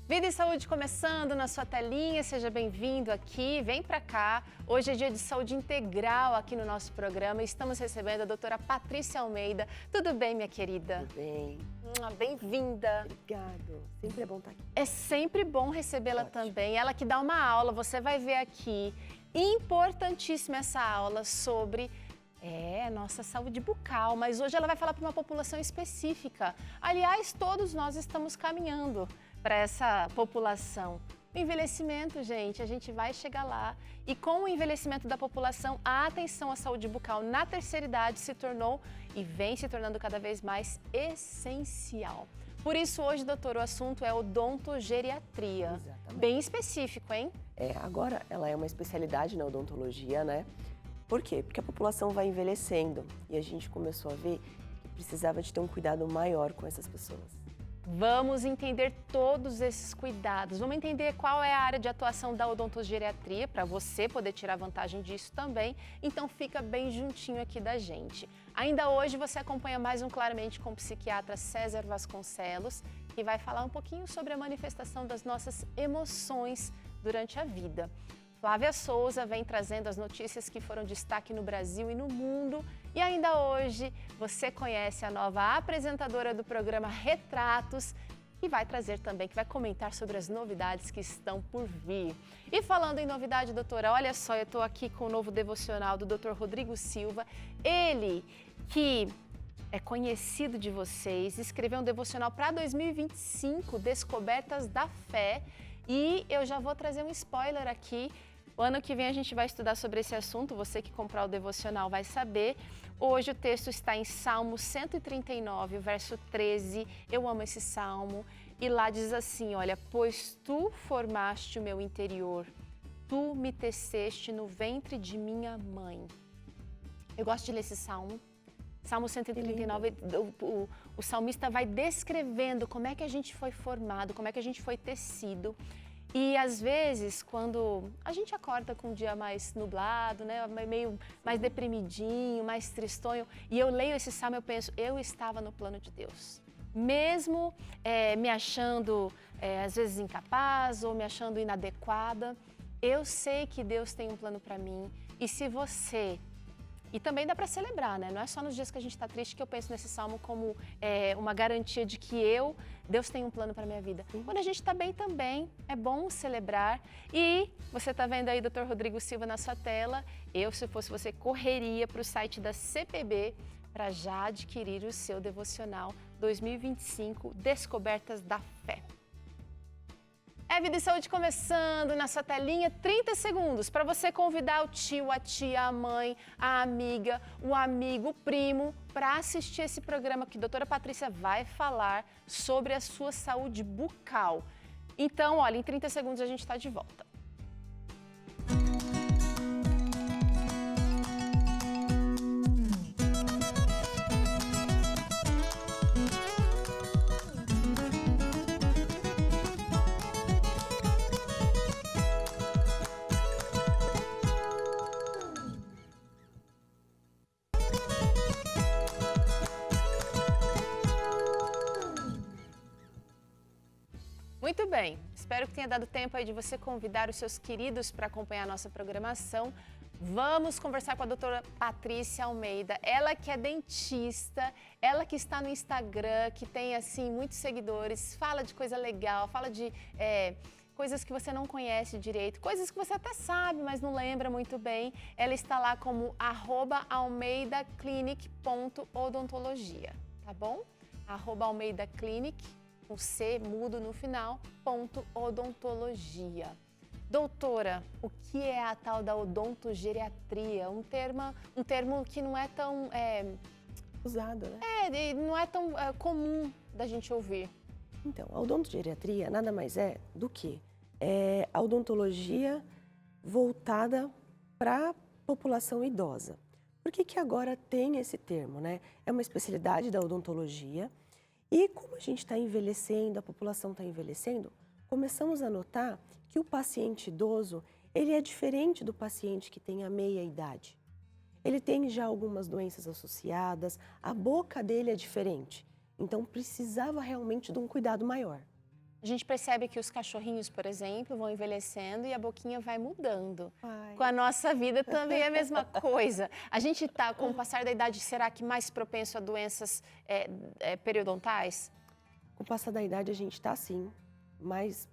Vida e Saúde começando na sua telinha, seja bem-vindo aqui, vem pra cá. Hoje é dia de saúde integral aqui no nosso programa e estamos recebendo a doutora Patrícia Almeida. Tudo bem, minha querida? Tudo bem. Bem-vinda. Obrigado. Sempre é bom estar aqui. É sempre bom recebê-la também. Ela que dá uma aula, você vai ver aqui. Importantíssima essa aula sobre nossa saúde bucal, mas hoje ela vai falar para uma população específica. Aliás, todos nós estamos caminhando para essa população. O envelhecimento, gente, a gente vai chegar lá. E com o envelhecimento da população, a atenção à saúde bucal na terceira idade se tornou e vem se tornando cada vez mais essencial. Por isso, hoje, doutor, o assunto é odontogeriatria. Exatamente. Bem específico, hein? Agora ela é uma especialidade na odontologia, né? Por quê? Porque a população vai envelhecendo e a gente começou a ver que precisava de ter um cuidado maior com essas pessoas. Vamos entender todos esses cuidados, vamos entender qual é a área de atuação da odontogeriatria, para você poder tirar vantagem disso também, então fica bem juntinho aqui da gente. Ainda hoje você acompanha mais um Claramente com o psiquiatra César Vasconcelos, que vai falar um pouquinho sobre a manifestação das nossas emoções durante a vida. Flávia Souza vem trazendo as notícias que foram destaque no Brasil e no mundo. E ainda hoje você conhece a nova apresentadora do programa Retratos, que vai trazer também, que vai comentar sobre as novidades que estão por vir. E falando em novidade, doutora, olha só, eu estou aqui com o novo devocional do Dr. Rodrigo Silva. Ele que é conhecido de vocês, escreveu um devocional para 2025, Descobertas da Fé. E eu já vou trazer um spoiler aqui. O ano que vem a gente vai estudar sobre esse assunto, você que comprar o devocional vai saber. Hoje o texto está em Salmo 139, o verso 13. Eu amo esse salmo. E lá diz assim, olha, pois tu formaste o meu interior, tu me teceste no ventre de minha mãe. Eu gosto de ler esse salmo. Salmo 139, o salmista vai descrevendo como é que a gente foi formado, como é que a gente foi tecido. E às vezes, quando a gente acorda com um dia mais nublado, né, meio mais deprimidinho, mais tristonho, e eu leio esse salmo, eu penso, eu estava no plano de Deus. Mesmo me achando, às vezes, incapaz ou me achando inadequada, eu sei que Deus tem um plano para mim. E se você... E também dá para celebrar, né? Não é só nos dias que a gente está triste que eu penso nesse salmo como uma garantia de que Deus tem um plano para a minha vida. Quando a gente está bem também, é bom celebrar. E você está vendo aí o Dr. Rodrigo Silva na sua tela. Eu, se fosse você, correria para o site da CPB para já adquirir o seu devocional 2025, Descobertas da Fé. Vida e Saúde começando na sua telinha, 30 segundos para você convidar o tio, a tia, a mãe, a amiga, o amigo, o primo para assistir esse programa que a doutora Patrícia vai falar sobre a sua saúde bucal. Então, olha, em 30 segundos a gente está de volta. Muito bem, espero que tenha dado tempo aí de você convidar os seus queridos para acompanhar a nossa programação. Vamos conversar com a doutora Patrícia Almeida, ela que é dentista, ela que está no Instagram, que tem assim muitos seguidores, fala de coisa legal, fala de coisas que você não conhece direito, coisas que você até sabe, mas não lembra muito bem. Ela está lá como @almeidaclinic.odontologia, tá bom? @almeidaclinic, com C mudo no final, .odontologia. Doutora, o que é a tal da odontogeriatria? Um termo que não é tão... Usado, né? Não é tão comum da gente ouvir. Então, a odontogeriatria nada mais é do que a odontologia voltada para a população idosa. Por que agora tem esse termo, né? É uma especialidade da odontologia. E como a gente está envelhecendo, a população está envelhecendo, começamos a notar que o paciente idoso, ele é diferente do paciente que tem a meia idade. Ele tem já algumas doenças associadas, a boca dele é diferente. Então precisava realmente de um cuidado maior. A gente percebe que os cachorrinhos, por exemplo, vão envelhecendo e a boquinha vai mudando. Ai. Com a nossa vida também é a mesma coisa. A gente está, com o passar da idade, será que mais propenso a doenças periodontais? Com o passar da idade, a gente está, sim, mais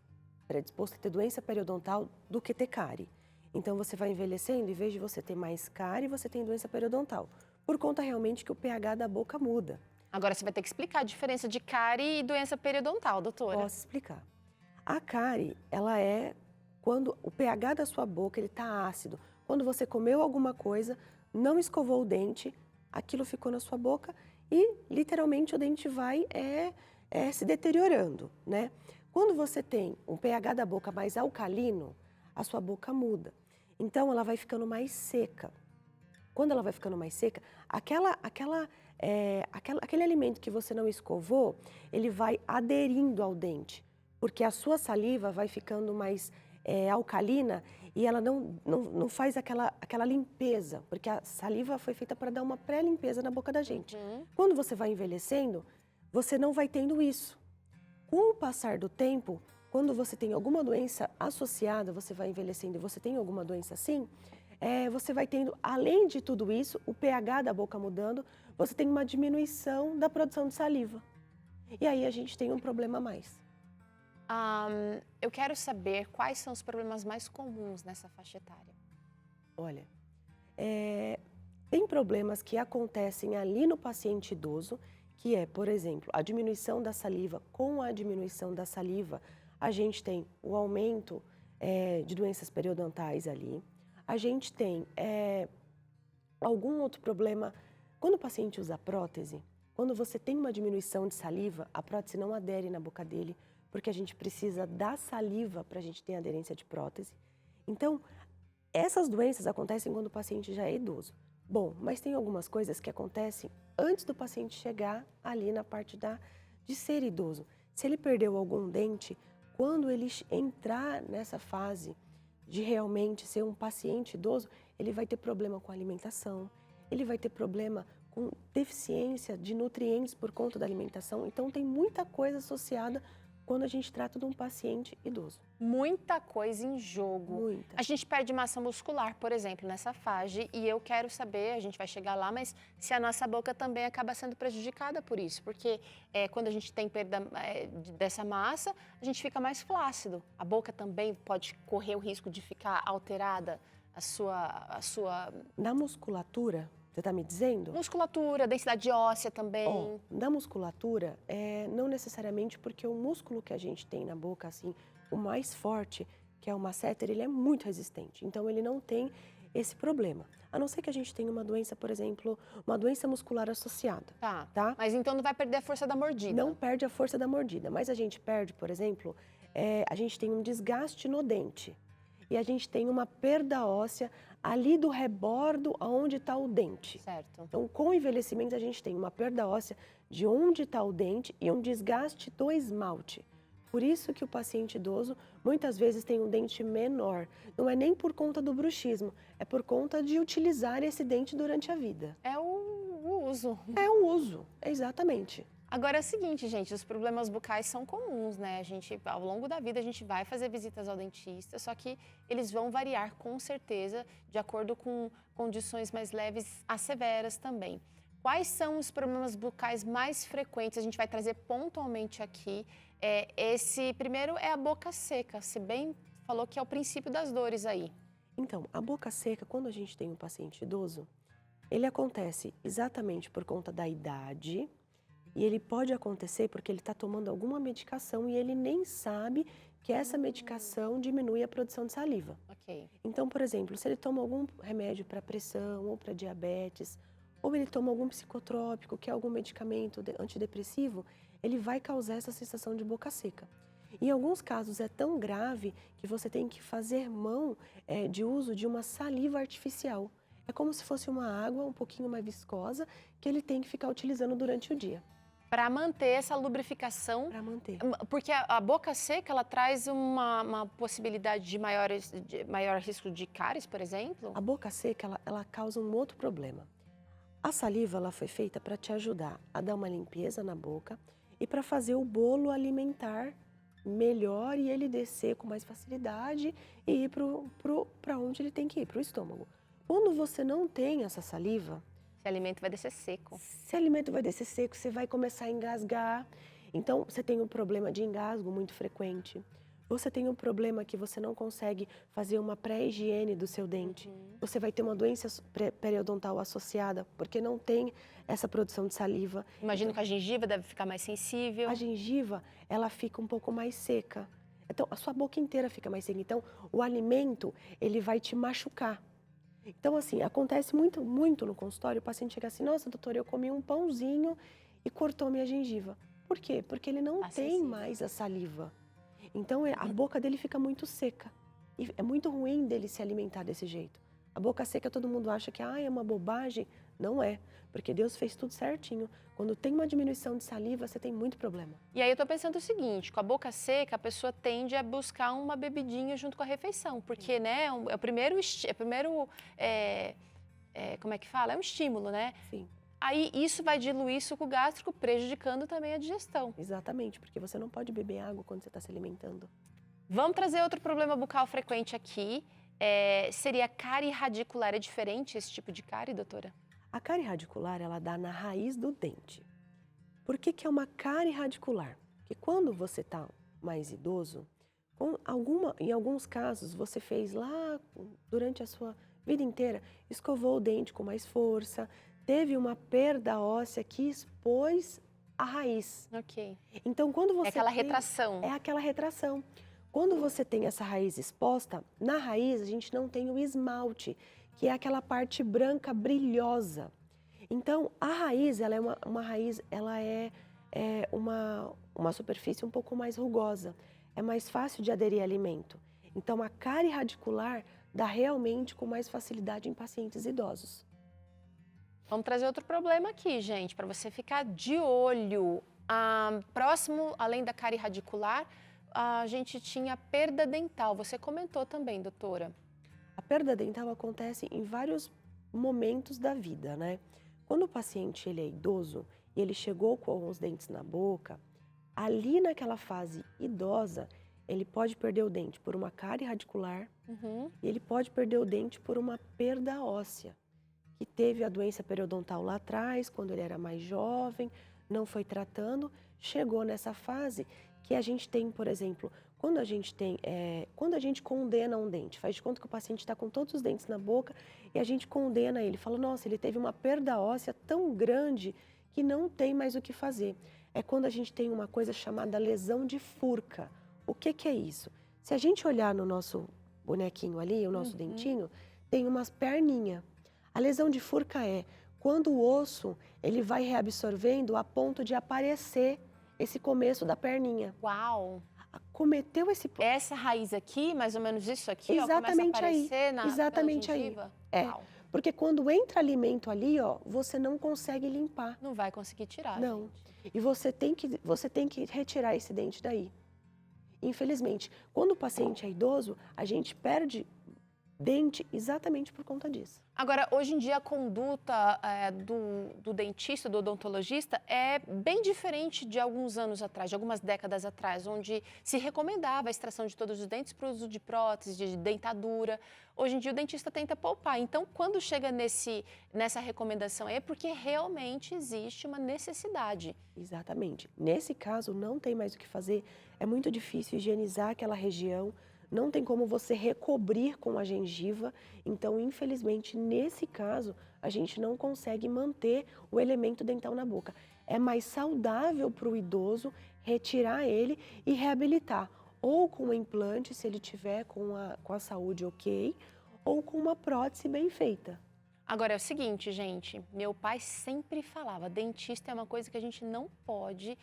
predisposto a ter doença periodontal do que ter cárie. Então, você vai envelhecendo, em vez de você ter mais cárie, você tem doença periodontal. Por conta realmente que o pH da boca muda. Agora você vai ter que explicar a diferença de cárie e doença periodontal, doutora. Posso explicar. A cárie, ela é quando o pH da sua boca ele está ácido. Quando você comeu alguma coisa, não escovou o dente, aquilo ficou na sua boca e literalmente o dente vai se deteriorando, né? Quando você tem um pH da boca mais alcalino, a sua boca muda. Então ela vai ficando mais seca. Quando ela vai ficando mais seca, aquele alimento que você não escovou, ele vai aderindo ao dente, porque a sua saliva vai ficando mais alcalina e ela não faz aquela limpeza, porque a saliva foi feita para dar uma pré-limpeza na boca da gente. Quando você vai envelhecendo, você não vai tendo isso. Com o passar do tempo, quando você tem alguma doença associada, você vai envelhecendo e você tem alguma doença assim, você vai tendo, além de tudo isso, o pH da boca mudando, você tem uma diminuição da produção de saliva. E aí a gente tem um problema a mais. Eu quero saber quais são os problemas mais comuns nessa faixa etária. Olha, tem problemas que acontecem ali no paciente idoso, que é, por exemplo, a diminuição da saliva. Com a diminuição da saliva, a gente tem o aumento de doenças periodontais ali. A gente tem algum outro problema. Quando o paciente usa prótese, quando você tem uma diminuição de saliva, a prótese não adere na boca dele, porque a gente precisa da saliva para a gente ter aderência de prótese. Então, essas doenças acontecem quando o paciente já é idoso. Bom, mas tem algumas coisas que acontecem antes do paciente chegar ali na parte de ser idoso. Se ele perdeu algum dente, quando ele entrar nessa fase de realmente ser um paciente idoso, ele vai ter problema com a alimentação, ele vai ter problema com deficiência de nutrientes por conta da alimentação. Então, tem muita coisa associada quando a gente trata de um paciente idoso. Muita coisa em jogo. Muita. A gente perde massa muscular, por exemplo, nessa fase, e eu quero saber, a gente vai chegar lá, mas se a nossa boca também acaba sendo prejudicada por isso, porque quando a gente tem perda dessa massa, a gente fica mais flácido. A boca também pode correr o risco de ficar alterada, a sua... Na musculatura, você está me dizendo? Musculatura, densidade óssea também. Na musculatura, não necessariamente, porque o músculo que a gente tem na boca, assim, o mais forte, que é o masseter, ele é muito resistente. Então, ele não tem esse problema. A não ser que a gente tenha uma doença, por exemplo, uma doença muscular associada. Tá? Mas então não vai perder a força da mordida. Não perde a força da mordida, mas a gente perde, por exemplo, a gente tem um desgaste no dente. E a gente tem uma perda óssea ali do rebordo onde está o dente. Certo. Então, com o envelhecimento, a gente tem uma perda óssea de onde está o dente e um desgaste do esmalte. Por isso que o paciente idoso, muitas vezes, tem um dente menor. Não é nem por conta do bruxismo, é por conta de utilizar esse dente durante a vida. É o uso. É o uso, exatamente. Agora é o seguinte, gente, os problemas bucais são comuns, né? A gente, ao longo da vida, a gente vai fazer visitas ao dentista, só que eles vão variar com certeza de acordo com condições mais leves a severas também. Quais são os problemas bucais mais frequentes? A gente vai trazer pontualmente aqui. Esse primeiro é a boca seca, você bem falou que é o princípio das dores aí. Então, a boca seca, quando a gente tem um paciente idoso, ele acontece exatamente por conta da idade. E ele pode acontecer porque ele está tomando alguma medicação e ele nem sabe que essa medicação diminui a produção de saliva. Ok. Então, por exemplo, se ele toma algum remédio para pressão ou para diabetes, ou ele toma algum psicotrópico, que é algum medicamento antidepressivo, ele vai causar essa sensação de boca seca. Em alguns casos é tão grave que você tem que fazer mão de uso de uma saliva artificial. É como se fosse uma água um pouquinho mais viscosa que ele tem que ficar utilizando durante o dia. Para manter essa lubrificação. Para manter. Porque a boca seca, ela traz uma possibilidade de maior risco de cáries, por exemplo? A boca seca, ela causa um outro problema. A saliva, ela foi feita para te ajudar a dar uma limpeza na boca e para fazer o bolo alimentar melhor e ele descer com mais facilidade e ir para onde ele tem que ir, para o estômago. Quando você não tem essa saliva, Esse alimento vai descer seco. esse alimento vai descer seco, você vai começar a engasgar. Então, você tem um problema de engasgo muito frequente. Você tem um problema que você não consegue fazer uma pré-higiene do seu dente. Você vai ter uma doença periodontal associada, porque não tem essa produção de saliva. Imagino que a gengiva deve ficar mais sensível. A gengiva, ela fica um pouco mais seca. Então, a sua boca inteira fica mais seca. Então, o alimento, ele vai te machucar. Então, assim, acontece muito, muito no consultório, o paciente chega assim, nossa, doutora, eu comi um pãozinho e cortou minha gengiva. Por quê? Porque ele não tem mais a saliva. Então, a boca dele fica muito seca. E é muito ruim dele se alimentar desse jeito. A boca seca, todo mundo acha que é uma bobagem. Não é, porque Deus fez tudo certinho. Quando tem uma diminuição de saliva, você tem muito problema. E aí eu tô pensando o seguinte, com a boca seca, a pessoa tende a buscar uma bebidinha junto com a refeição, porque, né, é o primeiro, como é que fala? É um estímulo, né? Sim. Aí isso vai diluir suco gástrico, prejudicando também a digestão. Exatamente, porque você não pode beber água quando você está se alimentando. Vamos trazer outro problema bucal frequente aqui. Seria cárie radicular. É diferente esse tipo de cárie, doutora? A cárie radicular, ela dá na raiz do dente. Por que que é uma cárie radicular? Porque quando você está mais idoso, em alguns casos você fez lá durante a sua vida inteira, escovou o dente com mais força, teve uma perda óssea que expôs a raiz. Ok. Então, quando você É aquela retração. É aquela retração. Quando você tem essa raiz exposta, na raiz a gente não tem o esmalte, que é aquela parte branca brilhosa. Então, a raiz, ela é uma raiz, ela é uma superfície um pouco mais rugosa. É mais fácil de aderir a alimento. Então, a cárie radicular dá realmente com mais facilidade em pacientes idosos. Vamos trazer outro problema aqui, gente, para você ficar de olho. Próximo, além da cárie radicular, a gente tinha perda dental. Você comentou também, doutora. A perda dental acontece em vários momentos da vida, né? Quando o paciente ele é idoso e ele chegou com os dentes na boca, ali naquela fase idosa, ele pode perder o dente por uma cárie radicular e ele pode perder o dente por uma perda óssea, que teve a doença periodontal lá atrás, quando ele era mais jovem, não foi tratando, chegou nessa fase que a gente tem, por exemplo, quando a gente condena um dente, faz de conta que o paciente está com todos os dentes na boca e a gente condena ele, fala, nossa, ele teve uma perda óssea tão grande que não tem mais o que fazer. É quando a gente tem uma coisa chamada lesão de Furca. O que que é isso? Se a gente olhar no nosso bonequinho ali, o nosso dentinho, tem umas perninhas. A lesão de Furca é quando o osso ele vai reabsorvendo a ponto de aparecer esse começo da perninha. Uau! Cometeu esse... Essa raiz aqui, mais ou menos isso aqui, exatamente ó, começa a aparecer aí. Exatamente pela aí. gengiva? Uau. Porque quando entra alimento ali, ó, você não consegue limpar. Não vai conseguir tirar, não. Gente. E você tem que retirar esse dente daí. Infelizmente, quando o paciente é idoso, a gente perde dente exatamente por conta disso. Agora, hoje em dia, a conduta do dentista, do odontologista, é bem diferente de alguns anos atrás, de algumas décadas atrás, onde se recomendava a extração de todos os dentes para o uso de prótese, de dentadura. Hoje em dia, o dentista tenta poupar. Então, quando chega nessa recomendação, é porque realmente existe uma necessidade. Exatamente. Nesse caso, não tem mais o que fazer. É muito difícil higienizar aquela região. Não tem como você recobrir com a gengiva, então, infelizmente, nesse caso, a gente não consegue manter o elemento dental na boca. É mais saudável para o idoso retirar ele e reabilitar, ou com um implante, se ele tiver com a saúde ok, ou com uma prótese bem feita. Agora, é o seguinte, gente, meu pai sempre falava, dentista é uma coisa que a gente não pode,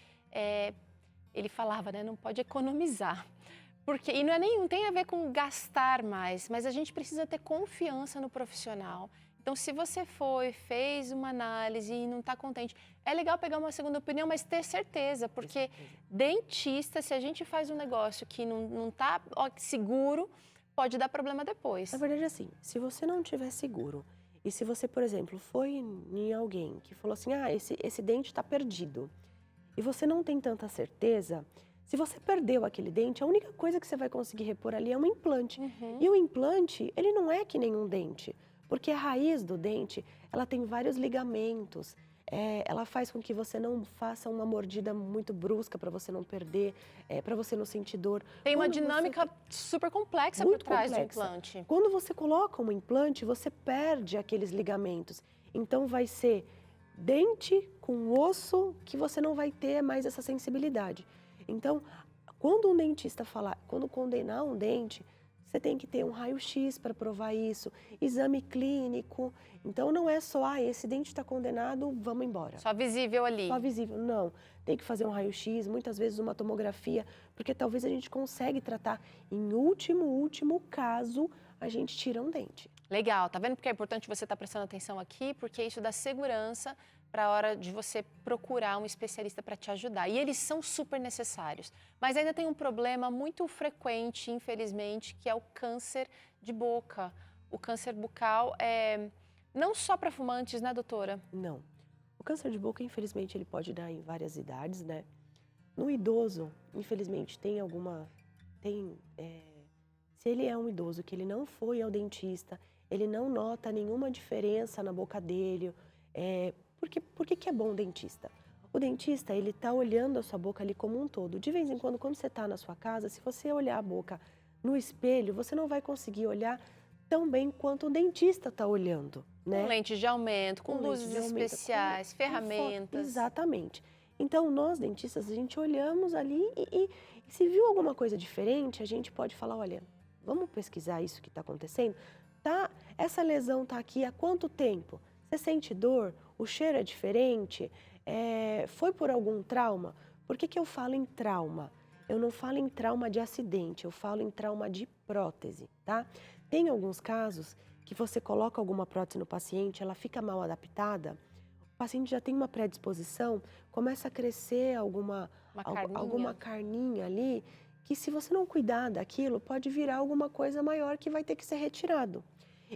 ele falava, né, não pode economizar. E não tem a ver com gastar mais, mas a gente precisa ter confiança no profissional. Então, se você fez uma análise e não está contente, é legal pegar uma segunda opinião, mas ter certeza, porque dentista, se a gente faz um negócio que não está seguro, pode dar problema depois. Na verdade, assim, se você não tiver seguro, e se você, por exemplo, foi em alguém que falou assim, esse dente está perdido, e você não tem tanta certeza, Se você perdeu aquele dente, a única coisa que você vai conseguir repor ali é um implante. Uhum. E o implante, ele não é que nem um dente, porque a raiz do dente, ela tem vários ligamentos. Ela faz com que você não faça uma mordida muito brusca para você não perder, para você não sentir dor. Tem uma Quando você- dinâmica super complexa por Muito trás do complexa. implante. Quando você coloca um implante, você perde aqueles ligamentos. Então vai ser dente com osso que você não vai ter mais essa sensibilidade. Então, quando um dentista falar, quando condenar um dente, você tem que ter um raio-x para provar isso, exame clínico. Então não é só, esse dente está condenado, vamos embora. Só visível ali. Só visível, não. Tem que fazer um raio-x, muitas vezes uma tomografia, porque talvez a gente consegue tratar. Em último caso, a gente tira um dente. Legal, tá vendo porque é importante você estar prestando atenção aqui? Porque isso dá segurança para a hora de você procurar um especialista para te ajudar. E eles são super necessários. Mas ainda tem um problema muito frequente, infelizmente, que é o câncer de boca. O câncer bucal é não só para fumantes, né, doutora? Não. O câncer de boca, infelizmente, ele pode dar em várias idades, né? No idoso, infelizmente, se ele é um idoso que ele não foi ao dentista, ele não nota nenhuma diferença na boca dele, por que é bom o dentista? O dentista, ele está olhando a sua boca ali como um todo. De vez em quando você está na sua casa, se você olhar a boca no espelho, você não vai conseguir olhar tão bem quanto o dentista está olhando, né? Com lentes de aumento, com luzes lentes de aumento, especiais, ferramentas. Exatamente. Então, nós dentistas, a gente olhamos ali e se viu alguma coisa diferente, a gente pode falar, olha, vamos pesquisar isso que está acontecendo? Essa lesão está aqui há quanto tempo? Você sente dor? O cheiro é diferente? Foi por algum trauma? Por que eu falo em trauma? Eu não falo em trauma de acidente, eu falo em trauma de prótese, tá? Tem alguns casos que você coloca alguma prótese no paciente, ela fica mal adaptada, o paciente já tem uma predisposição, começa a crescer alguma carninha ali, que se você não cuidar daquilo, pode virar alguma coisa maior que vai ter que ser retirado.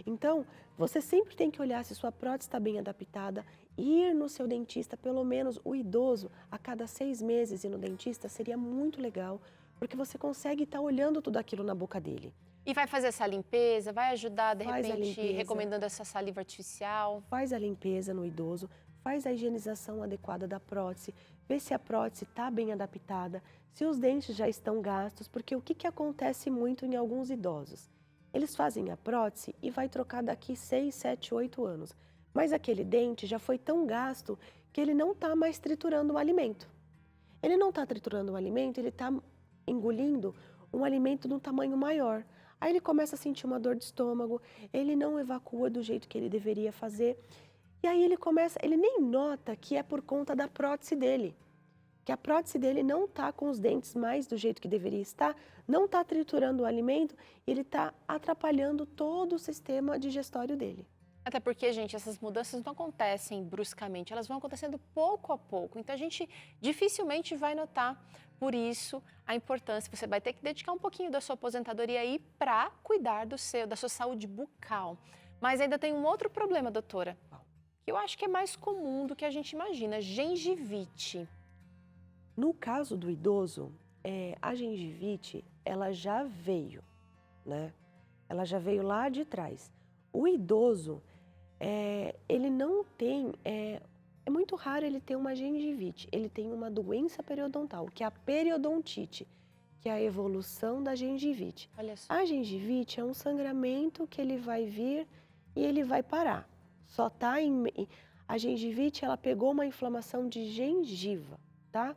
Então, você sempre tem que olhar se sua prótese está bem adaptada, ir no seu dentista, pelo menos o idoso, a cada 6 meses ir no dentista seria muito legal, porque você consegue estar olhando tudo aquilo na boca dele. E vai fazer essa limpeza, vai ajudar, de Faz a repente, limpeza. recomendando essa saliva artificial. Faz a limpeza no idoso, faz a higienização adequada da prótese, vê se a prótese está bem adaptada, se os dentes já estão gastos, porque o que acontece muito em alguns idosos? Eles fazem a prótese e vai trocar daqui 6, 7, 8 anos. Mas aquele dente já foi tão gasto que ele não está mais triturando o alimento. Ele não está triturando o alimento, ele está engolindo um alimento de um tamanho maior. Aí ele começa a sentir uma dor de estômago, ele não evacua do jeito que ele deveria fazer. E aí ele nem nota que é por conta da prótese dele. Que a prótese dele não está com os dentes mais do jeito que deveria estar, não está triturando o alimento, ele está atrapalhando todo o sistema digestório dele. Até porque, gente, essas mudanças não acontecem bruscamente, elas vão acontecendo pouco a pouco. Então, a gente dificilmente vai notar. Por isso, a importância, você vai ter que dedicar um pouquinho da sua aposentadoria aí para cuidar da sua saúde bucal. Mas ainda tem um outro problema, doutora, que eu acho que é mais comum do que a gente imagina, gengivite. No caso do idoso, a gengivite, ela já veio, né? Ela já veio lá de trás. O idoso, ele não tem, é muito raro ele ter uma gengivite. Ele tem uma doença periodontal, que é a periodontite, que é a evolução da gengivite. Olha só. A gengivite é um sangramento que ele vai vir e ele vai parar. A gengivite, ela pegou uma inflamação de gengiva, tá?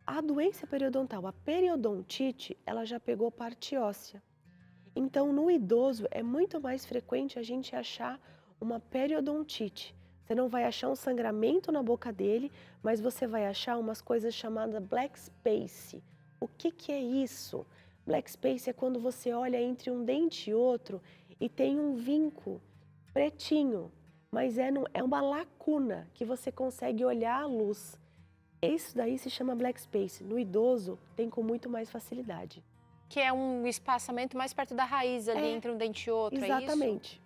A doença periodontal, a periodontite, ela já pegou parte óssea. Então, no idoso, é muito mais frequente a gente achar uma periodontite. Você não vai achar um sangramento na boca dele, mas você vai achar umas coisas chamadas black space. O que é isso? Black space é quando você olha entre um dente e outro e tem um vinco pretinho, mas é uma lacuna que você consegue olhar a luz. Isso daí se chama black space. No idoso, tem com muito mais facilidade. Que é um espaçamento mais perto da raiz ali, entre um dente e outro, exatamente.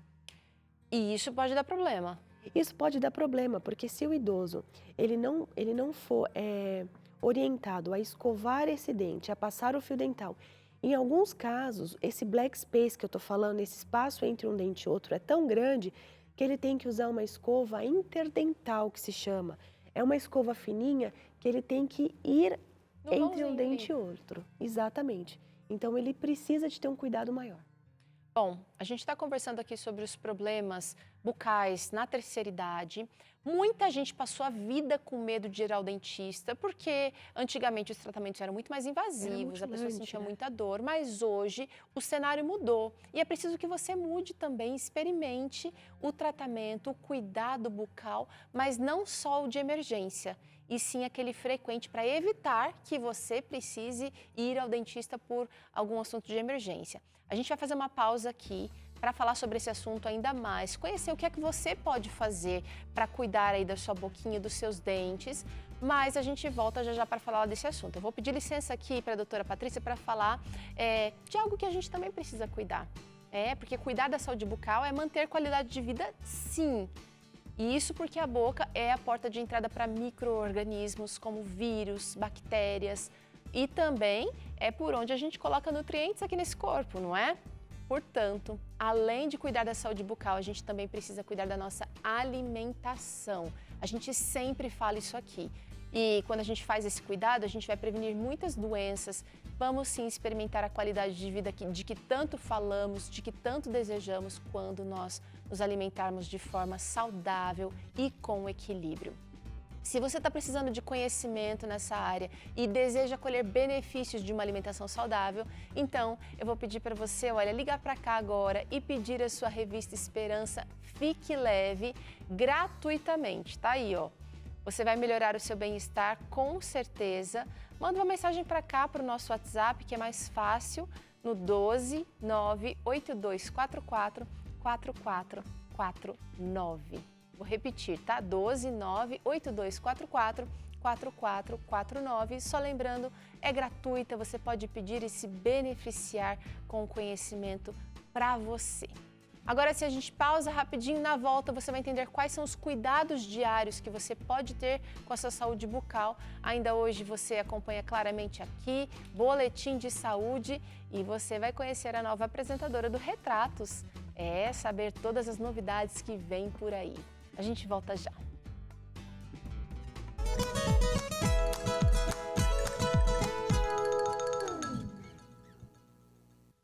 É isso? E isso pode dar problema. Isso pode dar problema, porque se o idoso ele não for orientado a escovar esse dente, a passar o fio dental, em alguns casos, esse black space que eu estou falando, esse espaço entre um dente e outro é tão grande que ele tem que usar uma escova interdental, que se chama. É uma escova fininha que ele tem que ir entre um dente e outro. Exatamente. Então, ele precisa de ter um cuidado maior. Bom, a gente está conversando aqui sobre os problemas bucais na terceira idade. Muita gente passou a vida com medo de ir ao dentista, porque antigamente os tratamentos eram muito mais invasivos, a pessoa sentia muita dor, mas hoje o cenário mudou. E é preciso que você mude também, experimente o tratamento, o cuidado bucal, mas não só o de emergência, e sim aquele frequente para evitar que você precise ir ao dentista por algum assunto de emergência. A gente vai fazer uma pausa aqui para falar sobre esse assunto ainda mais, conhecer o que é que você pode fazer para cuidar aí da sua boquinha, dos seus dentes, mas a gente volta já já para falar desse assunto. Eu vou pedir licença aqui para a doutora Patrícia para falar de algo que a gente também precisa cuidar. Porque cuidar da saúde bucal é manter qualidade de vida, sim. E isso porque a boca é a porta de entrada para micro-organismos como vírus, bactérias, e também é por onde a gente coloca nutrientes aqui nesse corpo, não é? Portanto, além de cuidar da saúde bucal, a gente também precisa cuidar da nossa alimentação. A gente sempre fala isso aqui. E quando a gente faz esse cuidado, a gente vai prevenir muitas doenças. Vamos sim experimentar a qualidade de vida de que tanto falamos, de que tanto desejamos quando nós nos alimentarmos de forma saudável e com equilíbrio. Se você está precisando de conhecimento nessa área e deseja colher benefícios de uma alimentação saudável, então eu vou pedir para você, olha, ligar para cá agora e pedir a sua revista Esperança Fique Leve gratuitamente. Tá aí, ó. Você vai melhorar o seu bem-estar com certeza. Manda uma mensagem para cá, para o nosso WhatsApp, que é mais fácil, no 12 98244 4449. Vou repetir, tá? 12 98244 4449. Só lembrando, é gratuita, você pode pedir e se beneficiar com o conhecimento para você. Agora, se a gente pausa rapidinho, na volta você vai entender quais são os cuidados diários que você pode ter com a sua saúde bucal. Ainda hoje você acompanha claramente aqui, Boletim de Saúde, e você vai conhecer a nova apresentadora do Retratos. Saber todas as novidades que vêm por aí. A gente volta já.